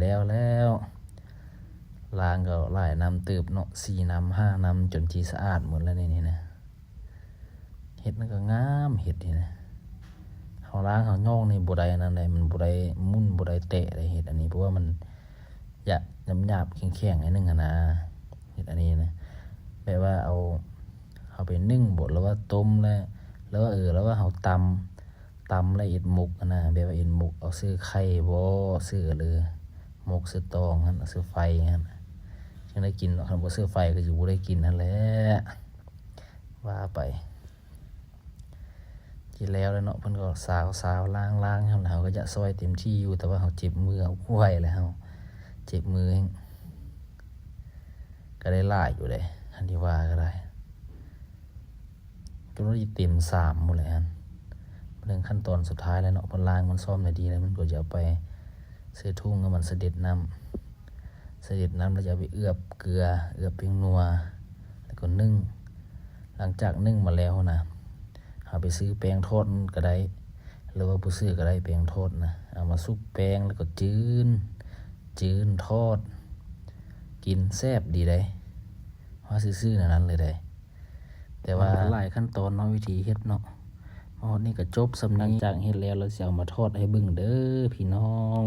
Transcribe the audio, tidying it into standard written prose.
แล้วล้างก็หลายน้ำตืบเนาะ4 น้ำ5 น้ำจนที่สะอาดหมดแล้วนี่นะเห็ดมันก็งามเห็ดนี่นะเขาล้างเขาย่องในบ่ได้นั่นใดมันบ่ได้มุ่นบ่ได้เตะอะไรเห็ดอันนี้เพราะว่ามันหยาบๆแข็งๆนิดนึงนะเห็ดอันนี้นะแบบว่าเอาไปนึ่งบดแล้วว่าต้มแล้วแล้วว่าเขาตำละเอียดหมกนะแบบว่าเอ็นหมกเอาซื้อไข่บ่ซื้อเลยหมกซื้อตองหั่นซื้อไฟหั่นจังได้กินเนาะคันบ่ซื้อไฟก็สิบ่ได้กินนั่นแหละว่าไปกินแล้วเนาะเพิ่นก็สาวล้างๆเฮาก็จะซอยเต็มที่อยู่แต่ว่าเฮาเจ็บมือเอาไว้แล้วเฮาเจ็บมือก็ได้หลายอยู่เด้อันที่ว่าก็ได้จนว่าสิเต็ม3หมดแล้วอันเรื่องขั้นตอนสุดท้ายแล้วเนาะพอล้างมันซ่อมได้ดีแล้วมันก็จะเอาไปใส่ถุงให้มันเสด็จน้ำแล้วจะเอาไปเอือบเกลือเอือบเพียงนัวแล้วก็นึ่งหลังจากนึ่งมาแล้วนะเอาไปซื้อแป้งทอดก็ได้หรือว่าผู้ซื้อก็ได้แป้งทอดนะเอามาซุปแป้งแล้วก็จืนทอดกินแซ่บดีได้ว่าซื่อๆนั้นเลยได้แต่ว่าหลายขั้นตอนเนาะวิธีเฮ็ดเนาะนี่ก็จบสำนี้จากเฮ็ดแล้วเราสิเอามาทอดให้เบิ่งเด้อพี่น้อง